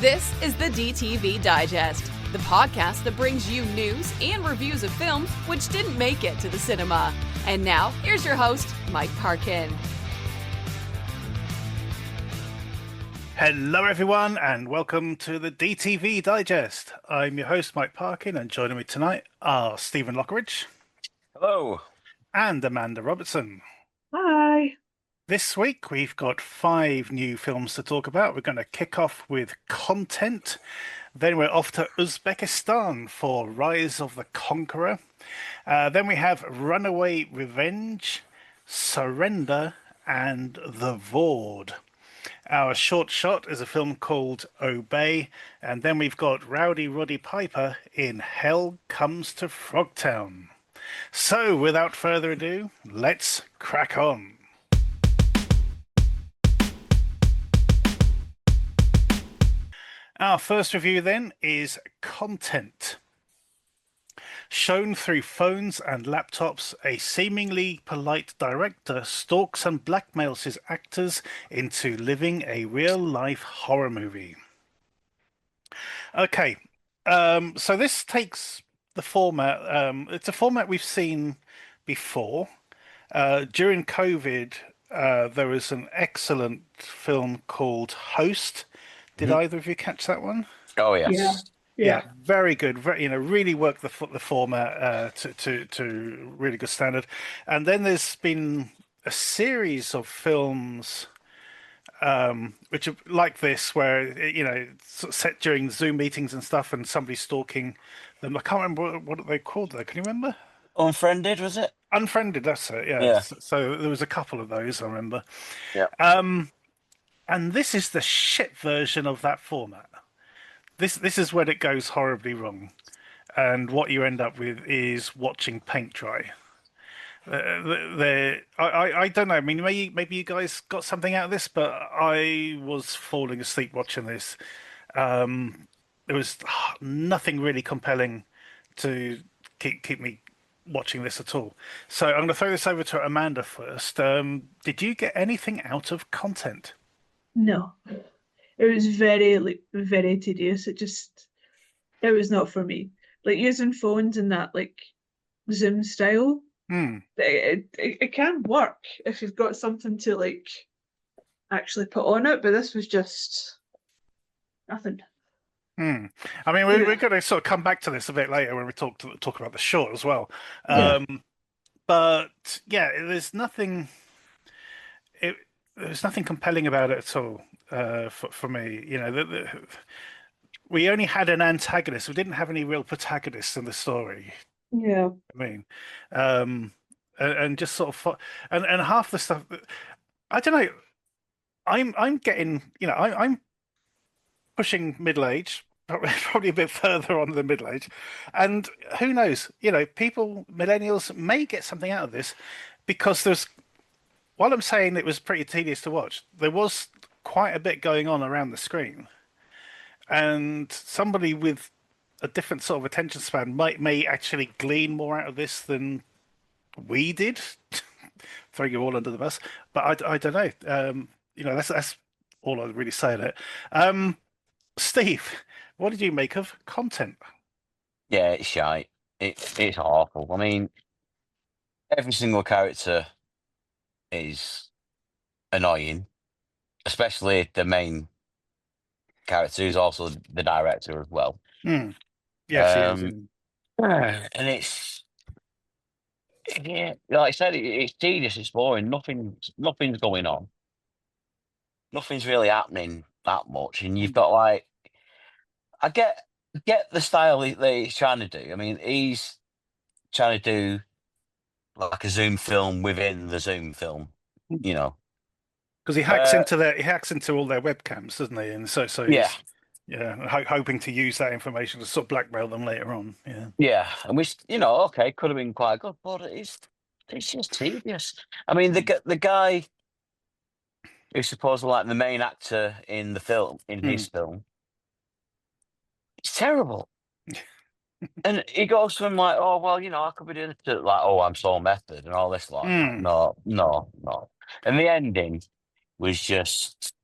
This is the DTV Digest, the podcast that brings you news and reviews of films which didn't make it to the cinema. And now, here's your host, Mike Parkin. Hello everyone and welcome to the DTV Digest. I'm your host Mike Parkin and joining me tonight are Stephen Lockeridge. Hello. And Amanda Robertson. Hi. This week we've got 5 new films to talk about. We're going to kick off with Content. Then we're off to Uzbekistan for Rise of the Conqueror. Then we have Runaway Revenge, Surrender and The Vord. Our short shot is a film called Obey, and then we've got Rowdy Roddy Piper in Hell Comes to Frogtown. So, without further ado, let's crack on. Our first review then is Content. Shown through phones and laptops, a seemingly polite director stalks and blackmails his actors into living a real-life horror movie. Okay, so this takes the format. It's a format we've seen before. During COVID, there was an excellent film called Host. Did either of you catch that one? Oh, yes. Yeah, very good. Very, really worked the format to really good standard. And then there's been a series of films which are like this, where sort of set during Zoom meetings and stuff, and somebody stalking them. I can't remember what they called though. Can you remember? Unfriended, was it? Unfriended. That's it. Yeah. So there was a couple of those. I remember. Yeah. And this is the shit version of that format. This is when it goes horribly wrong, and what you end up with is watching paint dry. I don't know. I mean, maybe you guys got something out of this, but I was falling asleep watching this. There was nothing really compelling to keep me watching this at all. So I'm going to throw this over to Amanda first. Did you get anything out of Content? No. It was very tedious. It was not for me. Like using phones in that Zoom style. It can work if you've got something to actually put on it, but this was just nothing. I mean, we're going to sort of come back to this a bit later when we talk about the short as well. But yeah, there's nothing compelling about it at all. For me, we only had an antagonist. We didn't have any real protagonists in the story. Yeah. I mean, and just sort of, and half the stuff. I don't know. I'm getting, I'm pushing middle age, probably a bit further on than middle age, and who knows? Millennials may get something out of this, because while I'm saying it was pretty tedious to watch, there was quite a bit going on around the screen, and somebody with a different sort of attention span may actually glean more out of this than we did. Throwing you all under the bus, but I don't know. That's all I'd really say on it. Steve, what did you make of Content? Yeah, it's shite. It's awful. I mean, every single character is annoying, especially the main character, who's also the director as well. Yes, and it's like I said, it's tedious, it's boring. Nothing's going on. Nothing's really happening that much, and you've got I get the style that he's trying to do. I mean, he's trying to do like a Zoom film within the Zoom film, because he hacks into all their webcams, doesn't he? And so hoping to use that information to sort of blackmail them later on. Yeah, and which could have been quite good, but it's just tedious. I mean, the guy who's supposedly like the main actor in the film, his film, it's terrible. And he goes from oh well, I could be doing it to I'm so method and all this No. And the ending was just,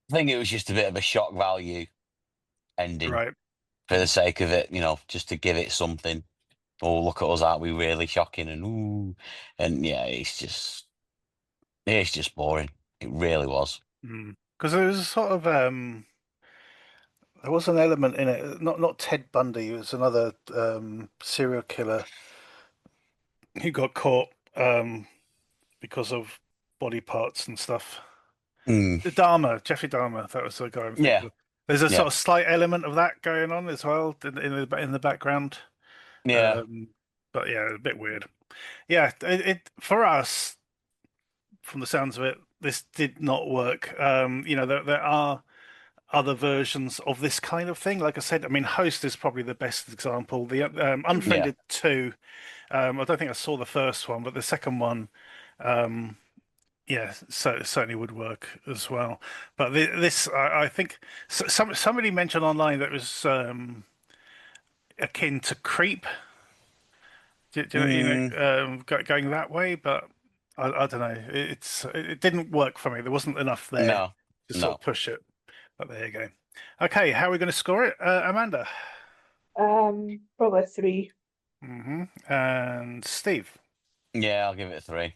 I think it was just a bit of a shock value ending Right. for the sake of it, just to give it something. Oh, look at us, aren't we really shocking? And yeah, it's just boring. It really was. Because there was a sort of there was an element in it, not Ted Bundy, it was another serial killer who got caught because of body parts and stuff. Mm. Jeffrey Dahmer, that was the guy I'm Yeah, thinking of. There's a yeah, sort of slight element of that going on as well in the background. yeah, Um, but yeah, a bit weird. Yeah, it for us, from the sounds of it, this did not work. There are other versions of this kind of thing. Like I said, I mean, Host is probably the best example. The yeah. Unfriended 2, I don't think I saw the first one, but the second one, yeah, so certainly would work as well. But this, I think, somebody mentioned online that it was akin to Creep. Mm, Going that way, but I don't know. It didn't work for me. There wasn't enough there no, to sort no. of push it. But there you go. Okay, how are we going to score it, Amanda? Probably 3. And Steve. Yeah, I'll give it a 3.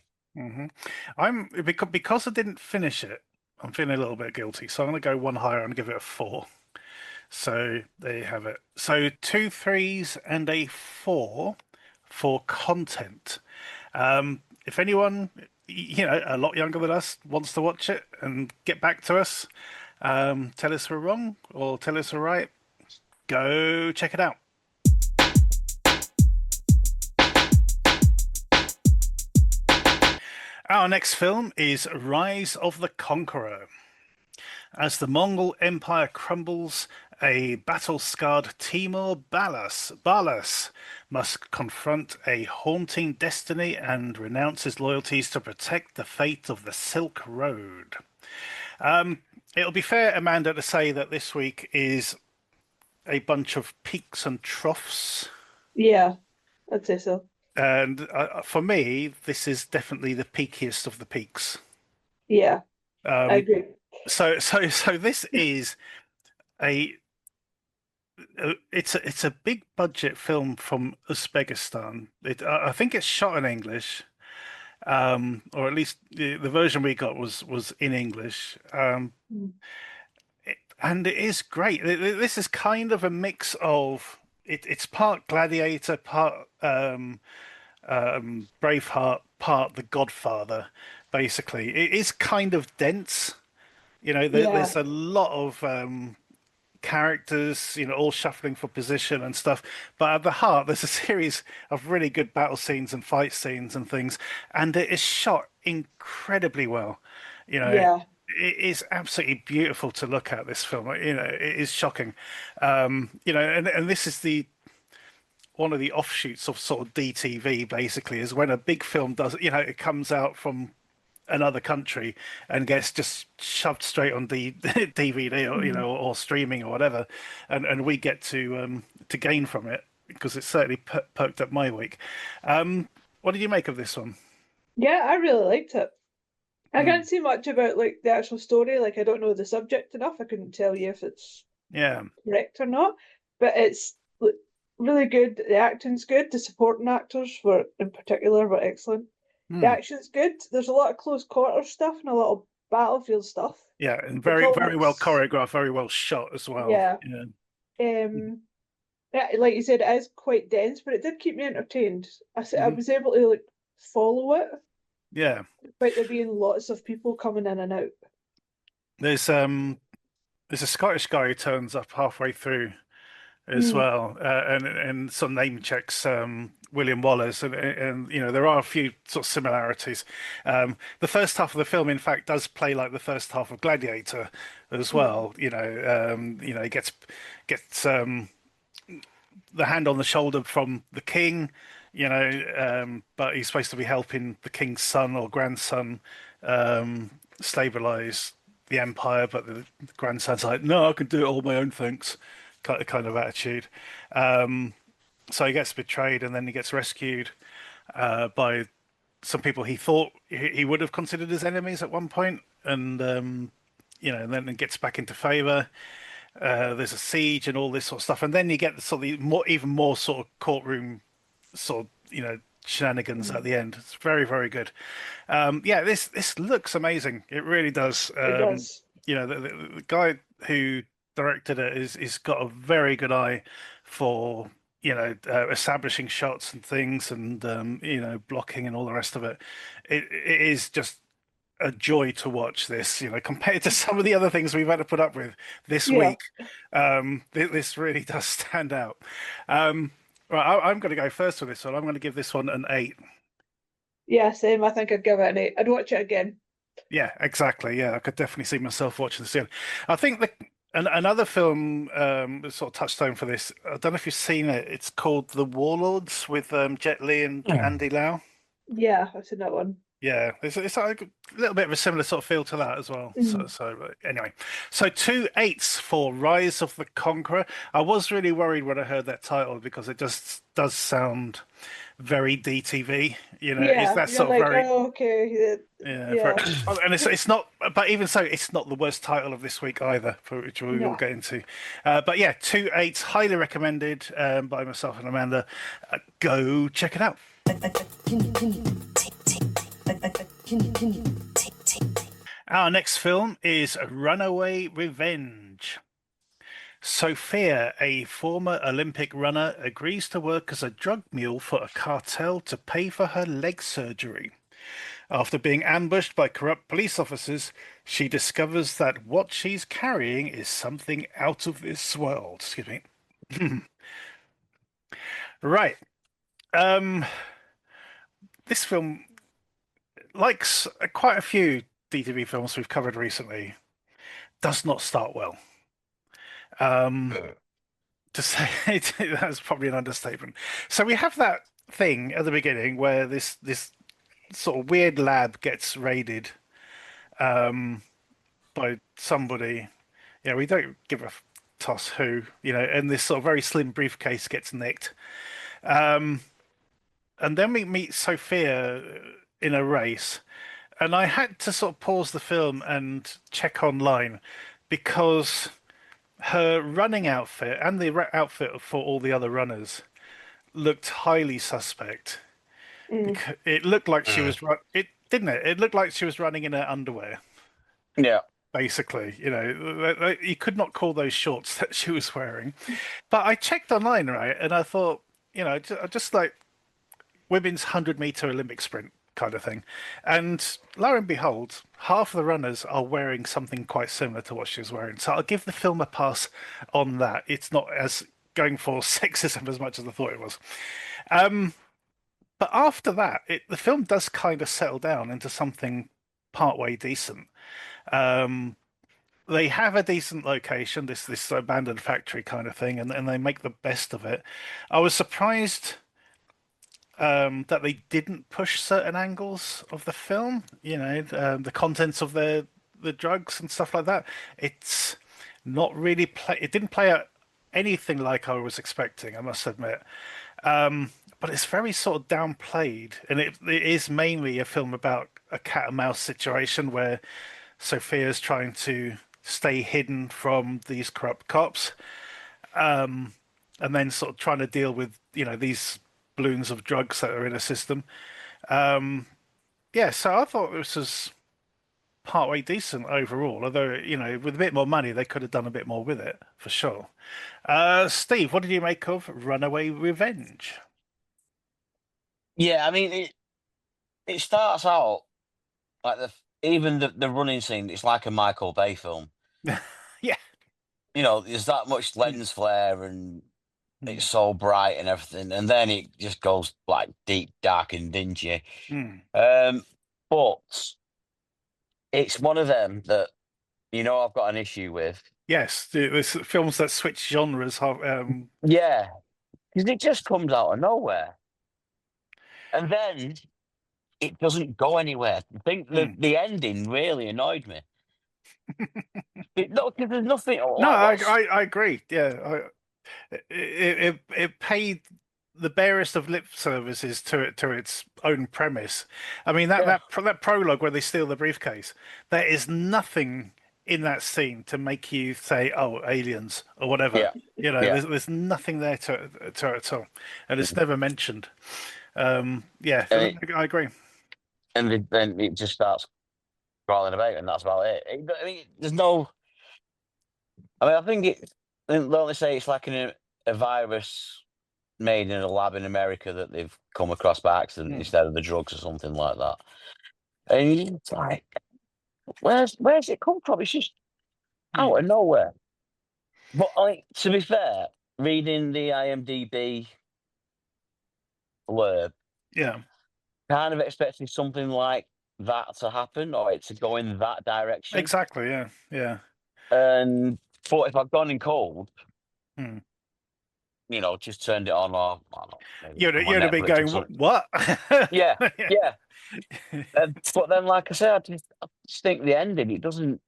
I'm because I didn't finish it. I'm feeling a little bit guilty, so I'm going to go one higher and give it a 4. So there you have it. So 2 3s and a 4 for content. If anyone, a lot younger than us wants to watch it and get back to us, tell us we're wrong or tell us we're right, go check it out. Our next film is Rise of the Conqueror. As the Mongol Empire crumbles, a battle-scarred Timur Balas must confront a haunting destiny and renounce his loyalties to protect the fate of the Silk Road. It'll be fair, Amanda, to say that this week is a bunch of peaks and troughs. Yeah, I'd say so. And for me, this is definitely the peakiest of the peaks. Yeah, I agree. So this is a it's a big budget film from Uzbekistan. I think it's shot in English, or at least the version we got was in English. And it is great. This is kind of a mix of it's part Gladiator, part Braveheart, part The Godfather. Basically, it is kind of dense. There's a lot of characters, all shuffling for position and stuff. But at the heart, there's a series of really good battle scenes and fight scenes and things, and it is shot incredibly well. Yeah, It is absolutely beautiful to look at this film. It is shocking. And this is the one of the offshoots of sort of DTV basically is when a big film does, it comes out from another country and gets just shoved straight on the DVD or or streaming or whatever, and we get to gain from it because it certainly perked up my week. What did you make of this one? yeah, I really liked it. I can't say much about like the actual story. Like I don't know the subject enough. I couldn't tell you if it's correct or not. But it's really good. The acting's good. The supporting actors were in particular were excellent. The action's good. There's a lot of close quarter stuff and a lot of battlefield stuff. Yeah, and which very all very well makes- choreographed, very well shot as well. Yeah. Yeah, like you said, it is quite dense, but it did keep me entertained. I was able to like follow it, Yeah. despite there being lots of people coming in and out. There's a Scottish guy who turns up halfway through as well, and some name checks William Wallace, and there are a few sort of similarities. The first half of the film, in fact, does play like the first half of Gladiator as well. He gets the hand on the shoulder from the king, but he's supposed to be helping the king's son or grandson stabilize the empire, but the grandson's like, no, I can do it all my own, thanks, kind of attitude. So he gets betrayed and then he gets rescued by some people he thought he would have considered as enemies at one point, and and then it gets back into favor. there's a siege and all this sort of stuff, and then you get the sort of even more sort of courtroom sort of shenanigans at the end. It's very, very good. Yeah, this looks amazing. It really does. It does. The guy who directed it is got a very good eye for establishing shots and things, and blocking and all the rest of it. It is just a joy to watch this, compared to some of the other things we've had to put up with this week. This really does stand out. Right, I'm going to go first with this one. I'm going to give this one an 8. Yeah, same. I think I'd give it an 8. I'd watch it again. Yeah, exactly. Yeah, I could definitely see myself watching this again. I think another film sort of touchstone for this. I don't know if you've seen it. It's called The Warlords with Jet Li and Andy Lau. Yeah, I've seen that one. Yeah, it's like a little bit of a similar sort of feel to that as well. So anyway, so 2 8s for Rise of the Conqueror. I was really worried when I heard that title because it just does sound very DTV. It's that sort of very. Oh, okay. Yeah. And it's not, but even so, it's not the worst title of this week either, for which we will get into. But yeah, 2 8s, highly recommended by myself and Amanda. Go check it out. Our next film is Runaway Revenge. Sophia, a former Olympic runner, agrees to work as a drug mule for a cartel to pay for her leg surgery. After being ambushed by corrupt police officers, she discovers that what she's carrying is something out of this world. Excuse me. Right. This film, like quite a few DTV films we've covered recently, does not start well. To say that's probably an understatement. So we have that thing at the beginning where this sort of weird lab gets raided by somebody. Yeah, we don't give a toss who, and this sort of very slim briefcase gets nicked. And then we meet Sophia in a race. And I had to sort of pause the film and check online because her running outfit and the outfit for all the other runners looked highly suspect. It looked like she was didn't it? It looked like she was running in her underwear. Yeah. Basically, you could not call those shorts that she was wearing. But I checked online, right, and I thought, just like women's 100-meter Olympic sprint kind of thing. And lo and behold, half of the runners are wearing something quite similar to what she was wearing. So I'll give the film a pass on that. It's not as going for sexism as much as I thought it was. But after that, the film does kind of settle down into something partway decent. They have a decent location, this abandoned factory kind of thing, and they make the best of it. I was surprised that they didn't push certain angles of the film, the contents of the drugs and stuff like that. It's not really it didn't play out anything like I was expecting, I must admit. But it's very sort of downplayed, and it is mainly a film about a cat and mouse situation where Sophia's trying to stay hidden from these corrupt cops, and then sort of trying to deal with these balloons of drugs that are in a system. So I thought this was partway decent overall, although with a bit more money they could have done a bit more with it for sure. Steve, what did you make of Runaway Revenge? Yeah, I mean it starts out like even the running scene. It's like a Michael Bay film. Yeah, there's that much lens flare and it's so bright and everything, and then it just goes like deep, dark, and dingy. But it's one of them that I've got an issue with. Yes, there's films that switch genres. Yeah, because it just comes out of nowhere, and then it doesn't go anywhere. I think the ending really annoyed me. No, because there's nothing. No, I agree. Yeah, it paid the barest of lip services to its own premise. I mean that prologue where they steal the briefcase. There is nothing in that scene to make you say, "Oh, aliens" or whatever. Yeah. You know, Yeah. there's nothing there to it at all, and it's never mentioned. Yeah, And I agree. then it just starts crawling about, and that's about it. I mean, there's no. I mean, I think they only say it's like a virus made in a lab in America that they've come across by accident instead of the drugs or something like that. And it's like, where's it come from? It's just out of nowhere. But to be fair, reading the IMDb blurb, Yeah, kind of expecting something like that to happen or it to go in that direction. exactly. Yeah, yeah. And but if I'd gone in cold, Hmm. just turned it on, or I don't know, maybe You'd come on have been Netflix or going, something. "What?" Yeah, yeah. But then, like I said, I just think the ending, it doesn't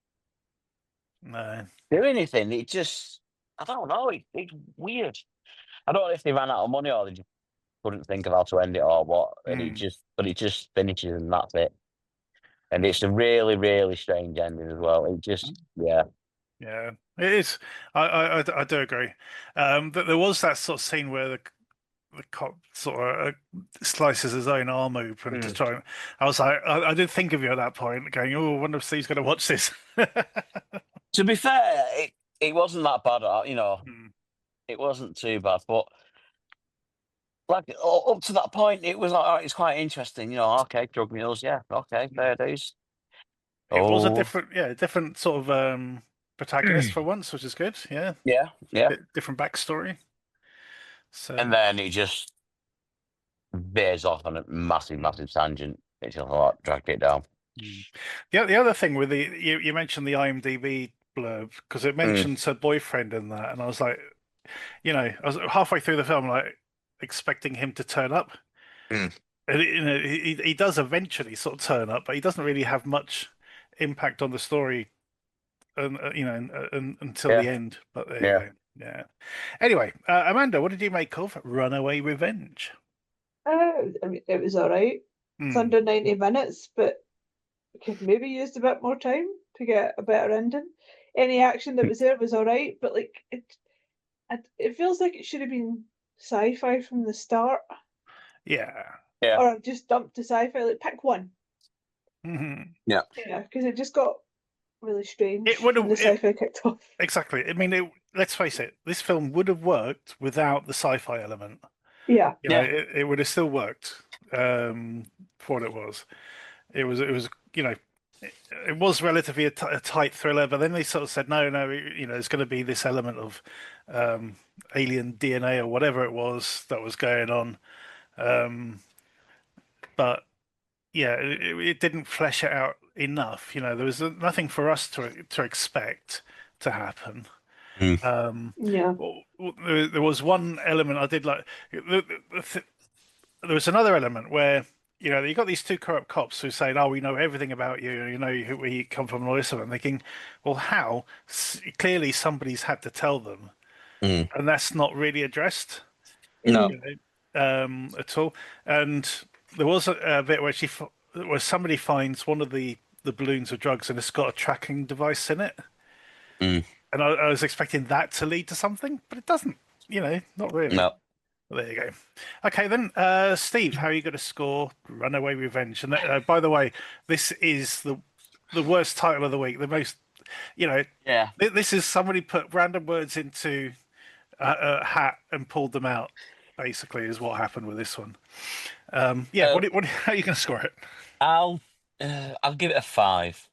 No. do anything. It just, I don't know. It's weird. I don't know if they ran out of money or they just couldn't think of how to end it or what. And it just finishes and that's it. And it's a really, really strange ending as well. It just, yeah. Yeah, it is. I do agree. That there was that sort of scene where the cop sort of slices his own arm open to try. I was like, I did think of you at that point, going, "Oh, I wonder if Steve's going to watch this." To be fair, it wasn't that bad. Hmm. It wasn't too bad. But like up to that point, it was like, oh, it's quite interesting. Okay, drug mules, yeah, okay, fair dues. It was a Oh, different sort of protagonist for once, which is good. Yeah, yeah, yeah. different backstory. So And then it just veers off on a massive, massive tangent. It's just like dragged it down. the other thing with you mentioned the IMDb blurb because it mentions her boyfriend in that, and I was like, I was halfway through the film like expecting him to turn up. And he does eventually sort of turn up, but he doesn't really have much impact on the story, until the end. But there you go. Yeah. Anyway, Amanda, what did you make of Runaway Revenge? I mean, it was all right. It's under 90 minutes, but could maybe used a bit more time to get a better ending. Any action that was there was all right, but like it feels like it should have been sci-fi from the start. Yeah. Yeah. Or just dumped to sci-fi. Like pick one. Yeah. Yeah, because it just got really strange It would when the have sci-fi kicked off. exactly. I mean, let's face it. This film would have worked without the sci-fi element. Yeah. You know, it would have still worked for what it was. It was it was relatively a tight thriller, but then they sort of said, no, there's going to be this element of alien DNA or whatever it was that was going on. But yeah, it didn't flesh it out enough. There was nothing for us to expect to happen. Yeah. There was one element I did like. There was another element where you got these two corrupt cops who say, "Oh, we know everything about you. You know where you come from, and all this stuff." I'm thinking, well, how? Clearly, somebody's had to tell them, and that's not really addressed. No. At all. And there was a bit where somebody finds one of the balloons of drugs, and it's got a tracking device in it. And I was expecting that to lead to something, but it doesn't. Not really. No. There you go. Okay, then, Steve, how are you going to score Runaway Revenge? And by the way, this is the worst title of the week. The most, Yeah. This is somebody put random words into a hat and pulled them out. Basically, is what happened with this one. How are you going to score it? I'll give it a 5.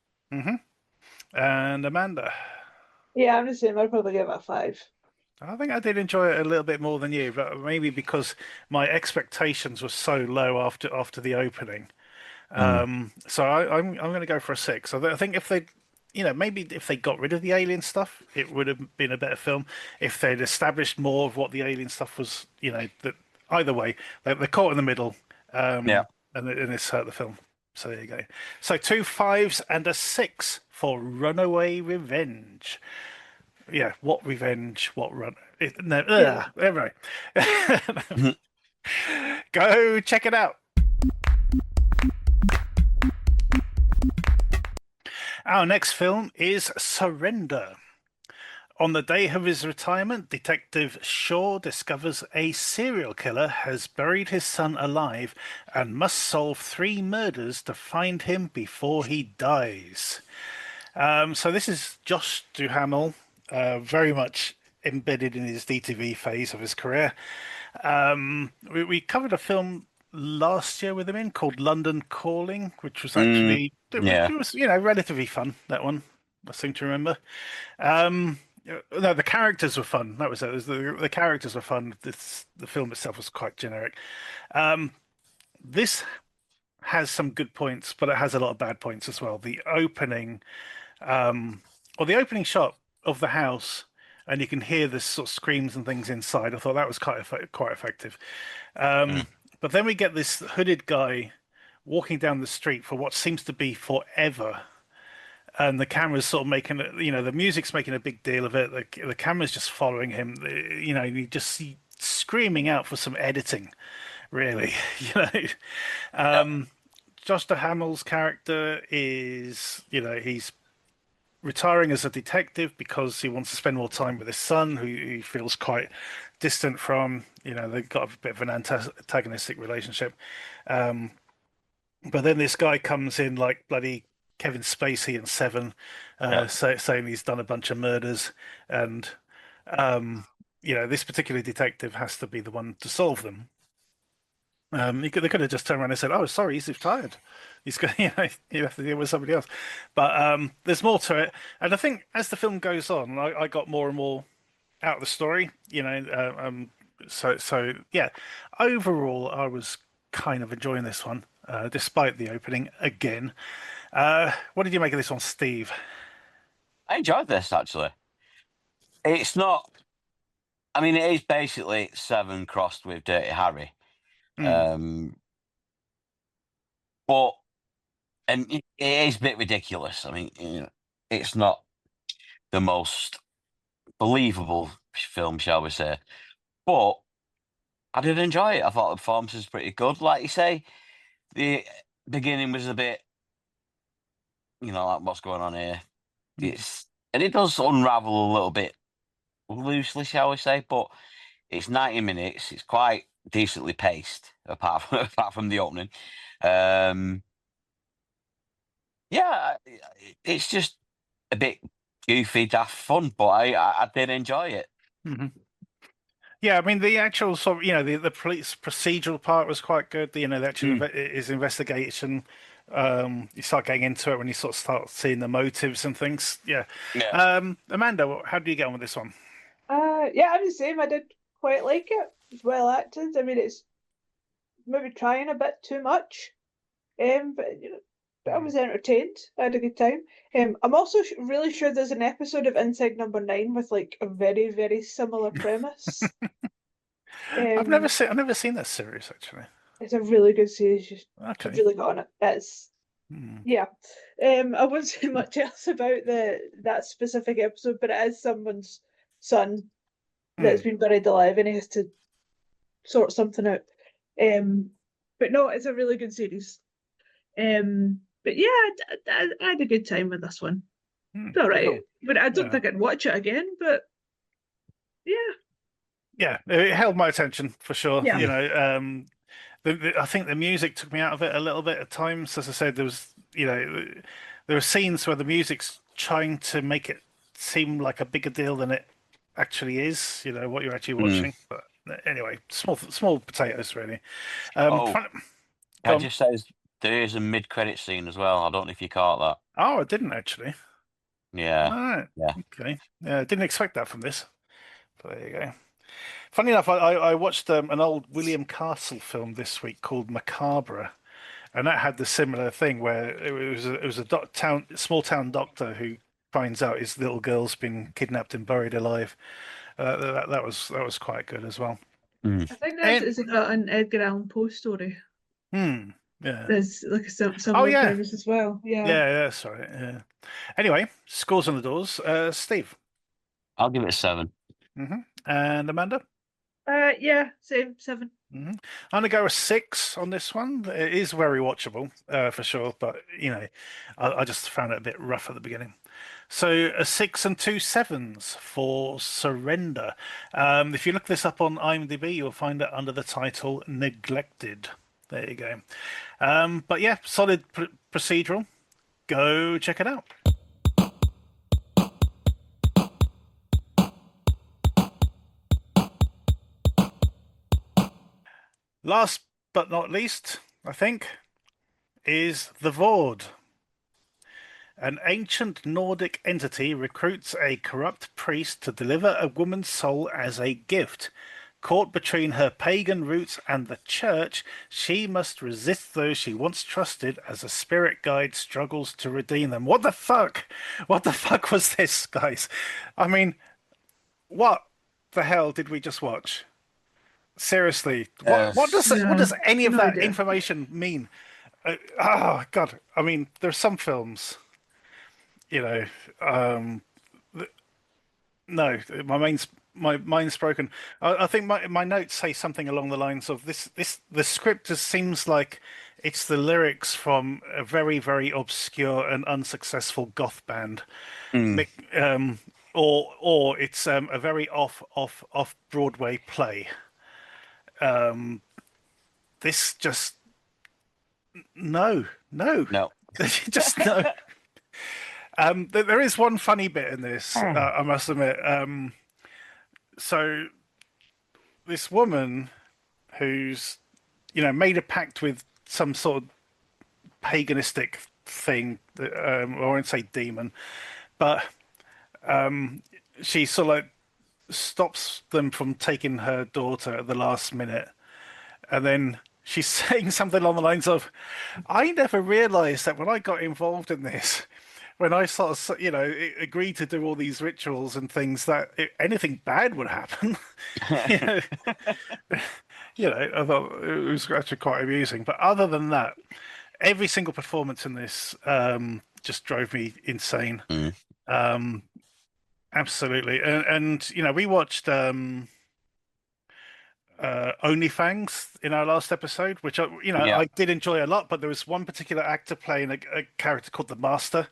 And Amanda? Yeah, I'm the same. I'd probably give it a 5. I think I did enjoy it a little bit more than you, but maybe because my expectations were so low after the opening. So I'm going to go for a 6. I think if they, maybe if they got rid of the alien stuff, it would have been a better film. If they'd established more of what the alien stuff was, that either way, they're caught in the middle. And it's hurt the film. So there you go. So 2 5s and a 6 for Runaway Revenge. Yeah, what revenge? What run? Anyway, go check it out. Our next film is Surrender. On the day of his retirement, Detective Shaw discovers a serial killer has buried his son alive and must solve 3 murders to find him before he dies. So this is Josh Duhamel, very much embedded in his DTV phase of his career. We covered a film last year with him in called London Calling, which was actually Yeah. it was relatively fun. That one, I seem to remember. No, the characters were fun. That was it. The characters were fun. The film itself was quite generic. This has some good points, but it has a lot of bad points as well. The opening, or the opening shot of the house, and you can hear the sort of screams and things inside. I thought that was quite effective. But then we get this hooded guy walking down the street for what seems to be forever, and the camera's sort of making it, the music's making a big deal of it. The camera's just following him. You just see screaming out for some editing, really. Josh Duhamel's character is, he's retiring as a detective because he wants to spend more time with his son, who he feels quite distant from. They've got a bit of an antagonistic relationship. But then this guy comes in like bloody Kevin Spacey in Seven, saying he's done a bunch of murders, and this particular detective has to be the one to solve them. They could have just turned around and said, "Oh, sorry, he's retired. He's got, you have to deal with somebody else." But there's more to it, and I think as the film goes on, I got more and more out of the story. So yeah. Overall, I was kind of enjoying this one, despite the opening again. What did you make of this one, Steve? I enjoyed this, actually. It's not. I mean, it is basically Seven crossed with Dirty Harry. But it is a bit ridiculous. I mean, it's not the most believable film, shall we say. But I did enjoy it. I thought the performance was pretty good. Like you say, the beginning was a bit, like what's going on here. And it does unravel a little bit loosely, shall we say, but it's 90 minutes. It's quite decently paced, apart from the opening. Yeah, it's just a bit goofy, daft fun, but I did enjoy it. Yeah, I mean the actual sort of the police procedural part was quite good. The actual his investigation. You start getting into it when you sort of start seeing the motives and things. Yeah. Amanda, how do you get on with this one? Yeah, I'm the same. I did quite like it. It's well acted. I mean, it's maybe trying a bit too much, but I was entertained. I had a good time. I'm also really sure there's an episode of Inside Number 9 with like a very, very similar premise. I've never seen that series actually. It's a really good series. You've really got on it. It's yeah. I won't say much else about that specific episode, but it is someone's son that's been buried alive, and he has to sort something out. But no, it's a really good series. But yeah, I had a good time with this one. It's all right, cool. But I don't think I'd watch it again. But yeah, it held my attention for sure. Yeah. I think the music took me out of it a little bit at times. As I said, there was there are scenes where the music's trying to make it seem like a bigger deal than it actually is. What you're actually watching. But anyway, small potatoes really. Can I just say there is a mid-credit scene as well. I don't know if you caught that. Oh, I didn't actually. Yeah. All right. Yeah. Okay. Yeah, I didn't expect that from this. But there you go. Funny enough, I watched an old William Castle film this week called Macabre, and that had the similar thing where it was a small town doctor who finds out his little girl's been kidnapped and buried alive. That was quite good as well. I think that's an Edgar Allan Poe story. Yeah. There's like a similar premise as well. Yeah. Yeah, sorry. Yeah. Anyway, scores on the doors. Steve. I'll give it a 7. And Amanda? Yeah, same 7. I'm gonna go a 6 on this one. It is very watchable, for sure, but I just found it a bit rough at the beginning. So a 6 and 2 sevens for Surrender. If you look this up on IMDb, you'll find it under the title Neglected. There you go. But yeah, solid procedural. Go check it out. Last but not least, I think, is the Vord. An ancient Nordic entity recruits a corrupt priest to deliver a woman's soul as a gift. Caught between her pagan roots and the church, she must resist those she once trusted as a spirit guide struggles to redeem them. What the fuck? What the fuck was this, guys? I mean, what the hell did we just watch? Seriously, what does any of that information mean? Oh God! I mean, there's some films, no, my mind's broken. I think my notes say something along the lines of this. The script just seems like it's the lyrics from a very, very obscure and unsuccessful goth band, or it's a very off Broadway play. This just no, just no. There is one funny bit in this, I must admit. So this woman who's made a pact with some sort of paganistic thing, I won't say demon, but she sort of like stops them from taking her daughter at the last minute, and then she's saying something along the lines of, I never realized that when I got involved in this, when I sort of agreed to do all these rituals and things, that anything bad would happen. I thought it was actually quite amusing. But other than that, every single performance in this just drove me insane. Absolutely. And we watched OnlyFans in our last episode, which I did enjoy a lot, but there was one particular actor playing a character called the Master,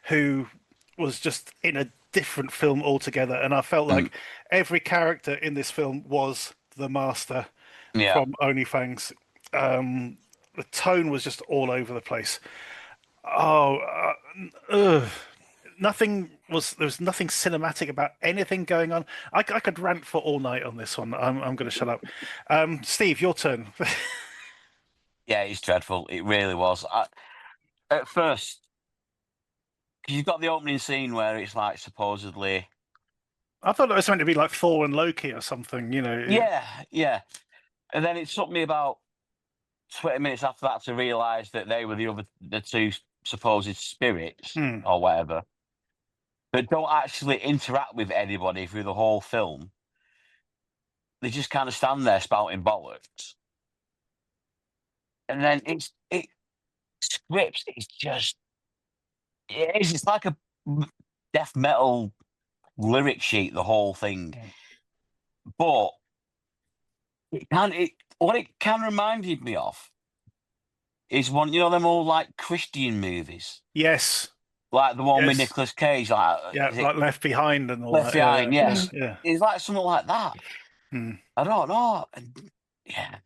who was just in a different film altogether, and I felt like every character in this film was the Master from OnlyFans. The tone was just all over the place. There was nothing cinematic about anything going on. I could rant for all night on this one. I'm going to shut up. Steve, your turn. Yeah, it's dreadful. It really was. At first, because you've got the opening scene where it's like supposedly. I thought it was meant to be like Thor and Loki or something, Yeah. And then it took me about 20 minutes after that to realise that they were the two supposed spirits or whatever, that don't actually interact with anybody through the whole film. They just kind of stand there spouting bollocks. And then scripts is just, it's like a death metal lyric sheet, the whole thing. But what it kind of reminded me of is one, them old like Christian movies. Yes. Like the one with Nicolas Cage, like Left Behind and all Left that. Behind, yes. Yeah. It's like something like that. I don't know. Yeah.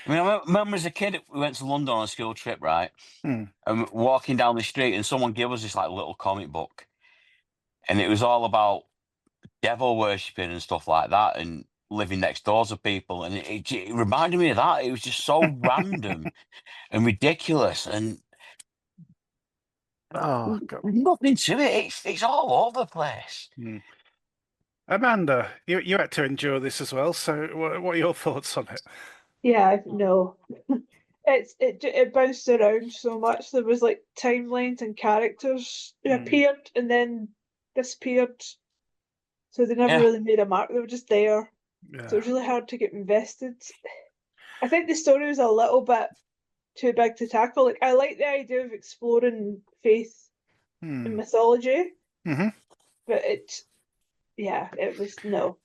I mean, I remember as a kid, we went to London on a school trip, right? And walking down the street, and someone gave us this like little comic book, and it was all about devil worshipping and stuff like that, and living next door to people, and it reminded me of that. It was just so random and ridiculous, and nothing to it. It's all over the place. Amanda, you had to endure this as well. So, what are your thoughts on it? Yeah, no. It bounced around so much. There was like timelines and characters who appeared and then disappeared. So they never really made a mark. They were just there. Yeah. So it was really hard to get invested. I think the story was a little bit too big to tackle. Like, I like the idea of exploring faith and mythology. But it was no.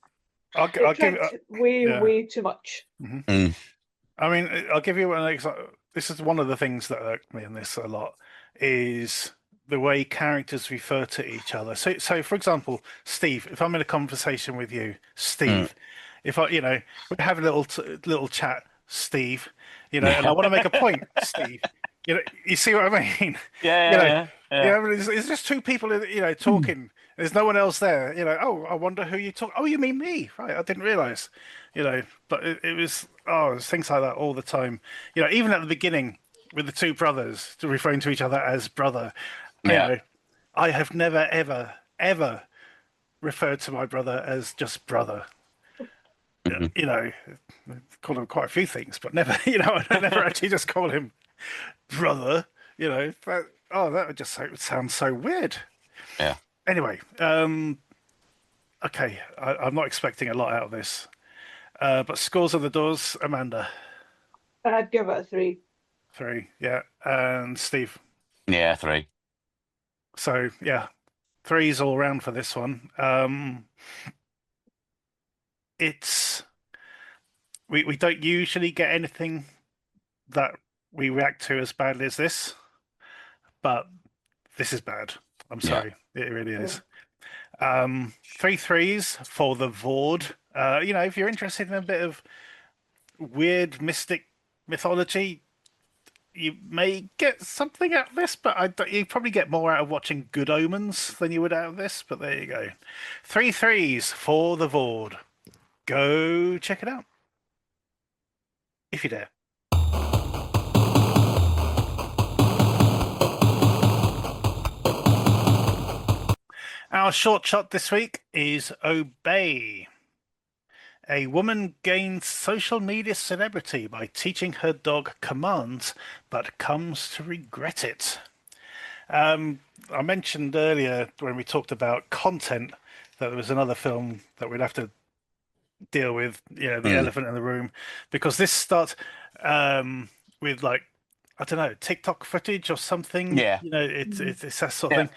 I'll It give tried way, yeah. way too much. I mean, I'll give you an example. This is one of the things that irked me in this a lot is the way characters refer to each other. So for example, Steve, if I'm in a conversation with you, Steve, if I, we have a little chat, Steve, and I want to make a point, Steve, you see what I mean? It's just two people, talking. There's no one else there. Oh, I wonder who you talk. Oh, you mean me? Right, I didn't realize. But it was things like that all the time. Even at the beginning with the two brothers referring to each other as brother. I have never ever ever referred to my brother as just brother. Called him quite a few things, but never, I never actually just call him brother. That would just sound so weird. Yeah. Anyway, okay, I'm not expecting a lot out of this. But scores of the doors, Amanda. I'd give it a 3. 3, yeah. And Steve. Yeah, 3. So, yeah, 3s all round for this one. We don't usually get anything that we react to as badly as this, but this is bad. I'm sorry. It really is. 3 3s for the Vord. If you're interested in a bit of weird mystic mythology, you may get something out of this, but you probably get more out of watching Good Omens than you would out of this. But there you go. 3 3s for the Vord. Go check it out if you dare. Our short shot this week is Obey. A woman gains social media celebrity by teaching her dog commands, but comes to regret it. I mentioned earlier when we talked about content that there was another film that we'd have to deal with, the elephant in the room, because this starts with I don't know, TikTok footage or something. Yeah. It's that sort of thing.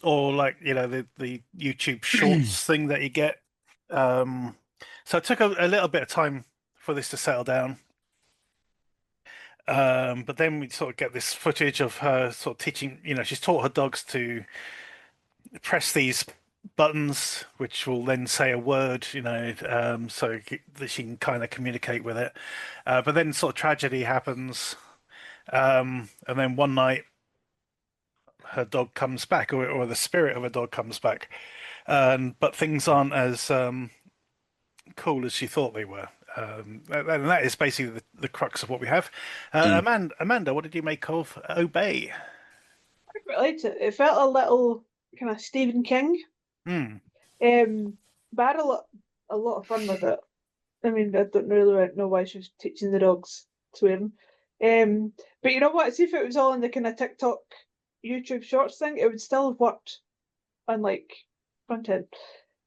Or the YouTube Shorts thing that you get. So it took a little bit of time for this to settle down. But then we sort of get this footage of her sort of teaching, she's taught her dogs to press these buttons, which will then say a word, so that she can kind of communicate with it. But then sort of tragedy happens. And then one night her dog comes back, or the spirit of a dog comes back. But things aren't as cool as she thought they were. And that is basically the crux of what we have. Amanda, what did you make of Obey? I quite liked it. It felt a little kind of Stephen King. But I had a lot of fun with it. I mean, I don't really know why she was teaching the dogs swearing. But you know what? See if it was all in the kind of TikTok, YouTube Shorts thing, it would still have worked on content.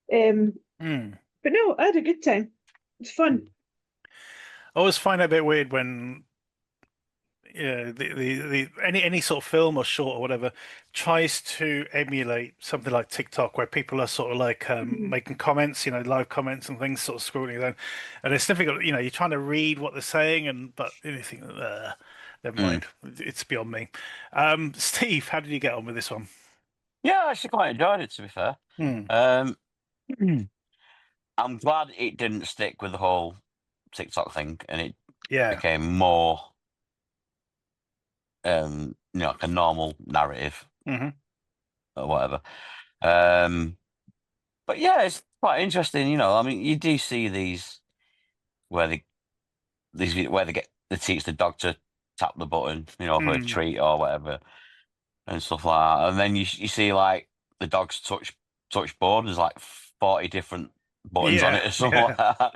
But no, I had a good time. It's fun. I always find it a bit weird when the any sort of film or short or whatever tries to emulate something like TikTok, where people are sort of making comments, live comments and things, sort of scrolling down, and it's difficult. You're trying to read what they're saying, but you think, never mind, it's beyond me. Steve, how did you get on with this one? Yeah, I actually quite enjoyed it, to be fair. I'm glad it didn't stick with the whole TikTok thing, and it became more, like a normal narrative or whatever. But yeah, it's quite interesting. I mean, you do see these where they teach the dog to tap the button, for a treat or whatever, and stuff like that. And then you see the dog's touch board. There's 40 different buttons on it or something like that.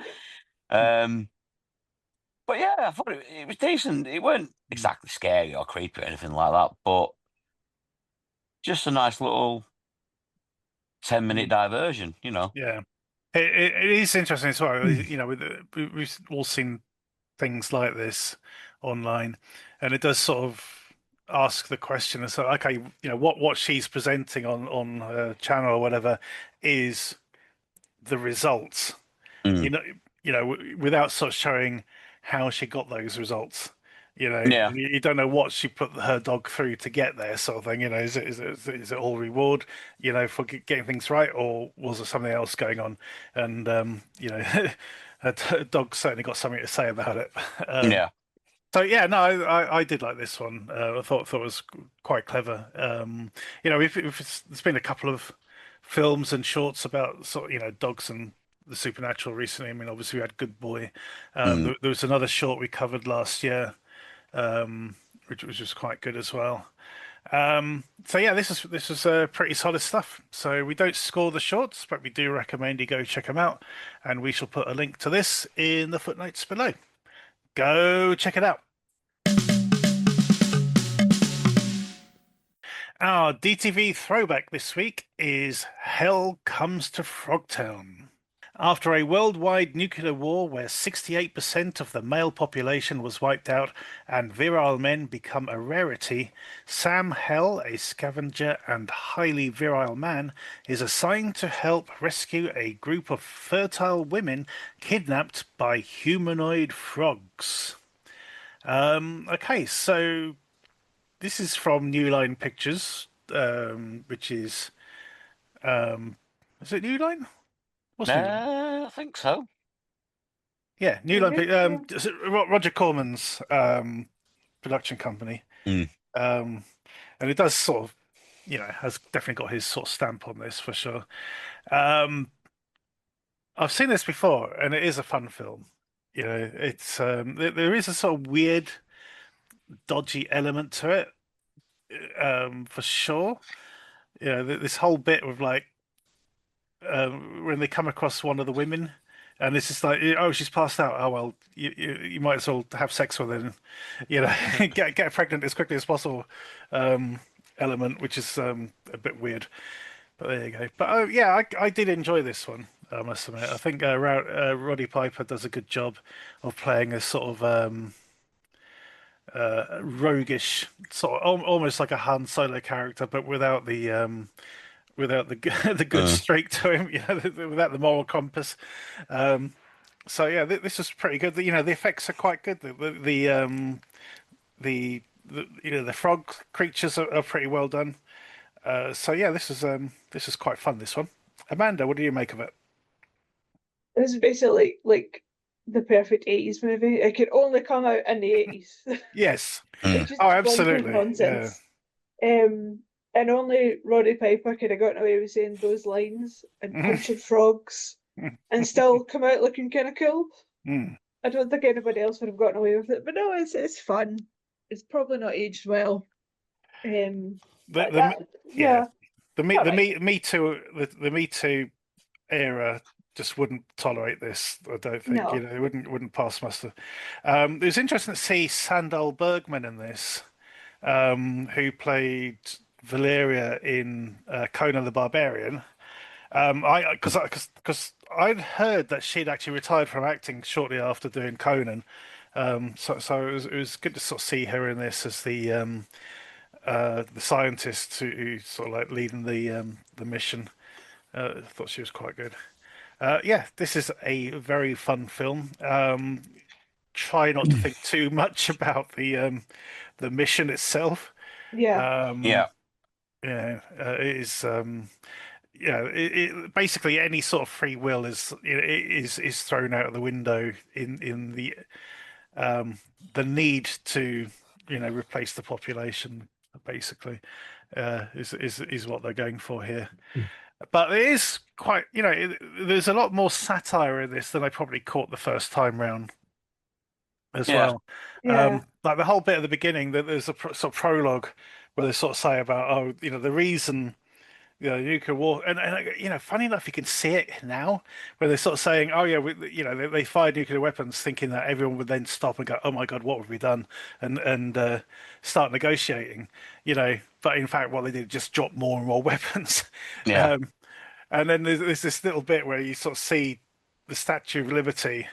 But yeah, I thought it was decent. It weren't exactly scary or creepy or anything like that, but just a nice little 10-minute diversion, Yeah, it is interesting as well. We've all seen things like this online, and it does sort of ask the question. So, okay, what she's presenting on her channel or whatever is the results. Mm. Without sort of showing how she got those results. Yeah. You don't know what she put her dog through to get there, sort of thing. Is it all reward, for getting things right, or was there something else going on? And her dog certainly got something to say about it. Yeah. So yeah, no, I did like this one. I thought it was quite clever. There's been a couple of films and shorts about sort of dogs and the supernatural recently. I mean, obviously we had Good Boy. Mm. There was another short we covered last year, which was just quite good as well. So yeah, this was pretty solid stuff. So we don't score the shorts, but we do recommend you go check them out, and we shall put a link to this in the footnotes below. Go check it out. Our DTV throwback this week is Hell Comes to Frogtown. After a worldwide nuclear war where 68% of the male population was wiped out and virile men become a rarity, Sam Hell, a scavenger and highly virile man, is assigned to help rescue a group of fertile women kidnapped by humanoid frogs. Okay, so this is from New Line Pictures, which is it New Line? What's New Line? I think so. Yeah, New Line. Yeah. Roger Corman's production company, Mm. and it does sort of, has definitely got his sort of stamp on this for sure. I've seen this before, and it is a fun film. It's there is a sort of weird, dodgy element to it, for sure. This whole bit with like when they come across one of the women, and it's just like, oh, she's passed out. Oh well, you might as well have sex with her, and, get pregnant as quickly as possible. Element, which is a bit weird, but there you go. But oh yeah, I did enjoy this one. I must admit, I think Roddy Piper does a good job of playing a sort of roguish, sort of almost like a Han Solo character, but without the the good streak to him, without the moral compass. So yeah, this is pretty good. The effects are quite good. The frog creatures are pretty well done. So yeah, this is quite fun. This one, Amanda, what do you make of it? This is basically like the perfect 80s movie. It could only come out in the 80s. Yes. It's just Oh, bonkers absolutely. nonsense. And only Roddy Piper could have gotten away with saying those lines and punching frogs and still come out looking kind of cool. I don't think anybody else would have gotten away with it, but no, it's fun. It's probably not aged well. The Me Too, the Me Too era just wouldn't tolerate this. I don't think. No. It wouldn't pass muster. It was interesting to see Sandal Bergman in this, who played Valeria in Conan the Barbarian. Because I'd heard that she'd actually retired from acting shortly after doing Conan. So it was good to sort of see her in this as the scientist who sort of like leading the mission. I thought she was quite good. Yeah, this is a very fun film. Try not to think too much about the mission itself. Yeah. Yeah. It is. Basically any sort of free will is thrown out of the window in the need to replace the population. Basically, is what they're going for here. But it is quite, there's a lot more satire in this than I probably caught the first time round as well. Yeah. Like the whole bit at the beginning, that there's a sort of prologue where they sort of say about, the reason, nuclear war, and funny enough, you can see it now where they're sort of saying, oh yeah, they fired nuclear weapons, thinking that everyone would then stop and go, oh my God, what have we done, and start negotiating, But in fact, what they did just drop more and more weapons. Yeah. And then there's this little bit where you sort of see the Statue of Liberty,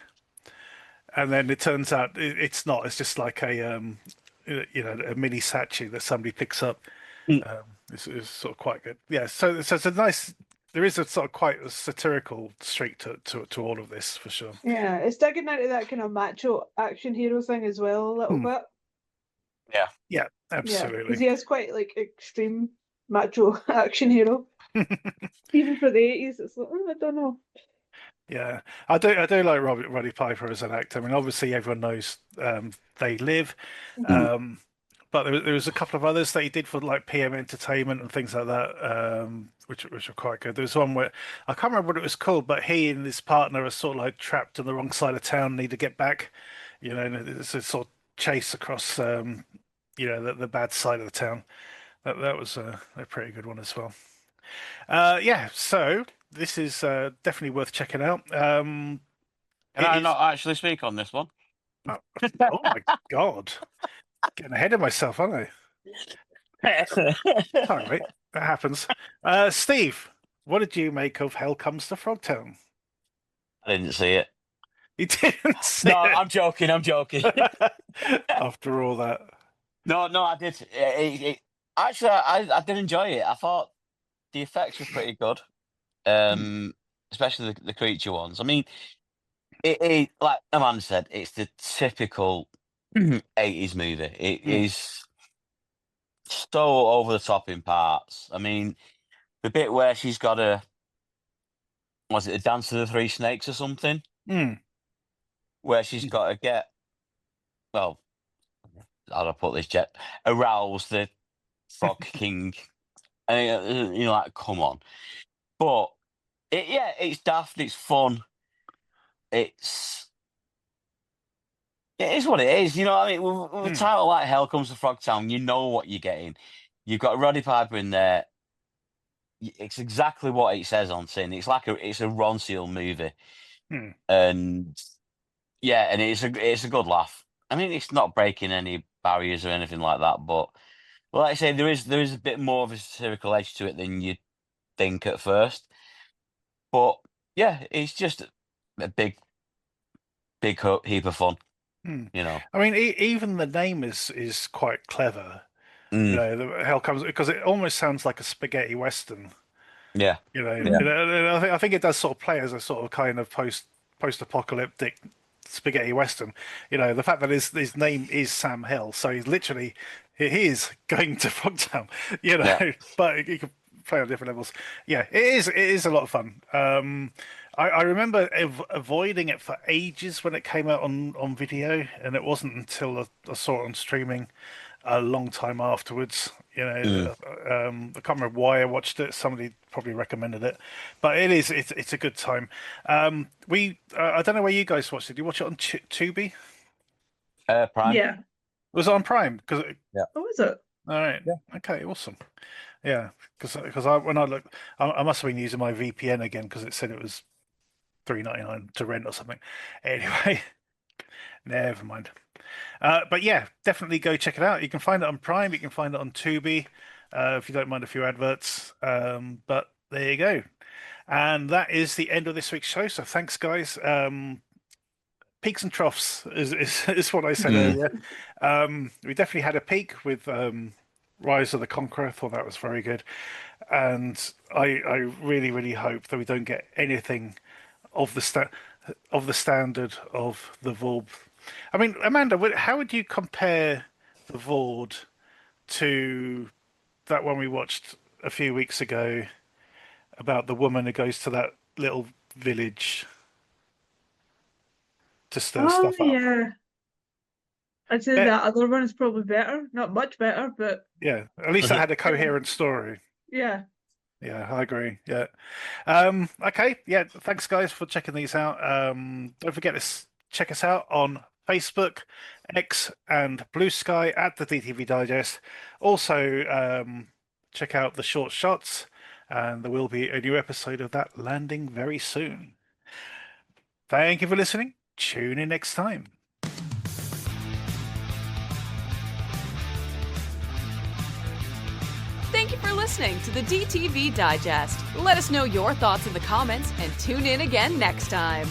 and then it turns out it's not. It's just like a mini statue that somebody picks up. It's sort of quite good. Yeah. So it's a nice there is a sort of quite a satirical streak to all of this for sure. Yeah, it's digging into that kind of macho action hero thing as well a little bit. Yeah. Yeah, Yeah, absolutely. because he is quite like extreme macho action hero. Even for the 80s, it's like, I don't know. Yeah, I do like Roddy Piper as an actor. I mean, obviously everyone knows They Live, but there was a couple of others that he did for like PM Entertainment and things like that, which were quite good. There was one where I can't remember what it was called, but he and his partner are sort of like trapped on the wrong side of town, need to get back, you know, and it's a sort of chase across, the bad side of the town. That was a pretty good one as well. Yeah, so this is definitely worth checking out. Can I not actually speak on this one? Oh my God. Getting ahead of myself, aren't I? Sorry, that happens. Steve, what did you make of Hell Comes to Frogtown? I didn't see it. You didn't see No, it? I'm joking. After all that. No, I did. Actually, I did enjoy it. I thought the effects were pretty good, especially the creature ones. I mean, it like Amanda said, it's the typical 80s movie. It is so over the top in parts. I mean, the bit where she's got was it a Dance of the Three Snakes or something? Where she's got to get, well, how do I put this, arouse the Frog King. And you're like, come on. But, it's daft, it's fun. It is what it is. You know what I mean? With a title like Hell Comes to Frogtown, you know what you're getting. You've got Roddy Piper in there. It's exactly what it says on tin. It's like it's a Ron Seal movie. And, yeah, and it's a good laugh. I mean, it's not breaking any barriers or anything like that, but like I say, there is a bit more of a satirical edge to it than you'd think at first. But yeah, it's just a big heap of fun. You know, I mean, even the name is quite clever. You know, the Hell Comes, because it almost sounds like a spaghetti western. Yeah, you know, I think it does sort of play as a sort of kind of post-apocalyptic spaghetti western. You know, the fact that his name is Sam Hill, so he is going to Frogtown. You know, but he could play on different levels. Yeah, it is a lot of fun. I remember avoiding it for ages when it came out on video, and it wasn't until I saw it on streaming a long time afterwards. You know, I can't remember why I watched it. Somebody probably recommended it, but it's a good time. I don't know where you guys watched it. Did you watch it on Tubi? Prime. Yeah. Was it on Prime? Oh, was it? All right. Yeah. Okay. Awesome. Yeah, because when I looked, I must have been using my VPN again because it said it was $3.99 to rent or something. Anyway, never mind. But yeah, definitely go check it out. You can find it on Prime. You can find it on Tubi if you don't mind a few adverts. But there you go. And that is the end of this week's show. So thanks, guys. Peaks and troughs is what I said earlier. We definitely had a peak with Rise of the Conqueror. I thought that was very good. And I really, really hope that we don't get anything of the standard of the Vord. I mean, Amanda, how would you compare the Vord to that one we watched a few weeks ago about the woman who goes to that little village to stir stuff up? Yeah. I'd say that other one is probably better. Not much better, but yeah, at least it had a coherent story. Yeah. Yeah, I agree. Yeah. Okay. Yeah. Thanks, guys, for checking these out. Don't forget to check us out on Facebook, X, and Blue Sky at the DTV Digest. Also, check out the short shots, and there will be a new episode of that landing very soon. Thank you for listening. Tune in next time. Thank you for listening to the DTV Digest. Let us know your thoughts in the comments and tune in again next time.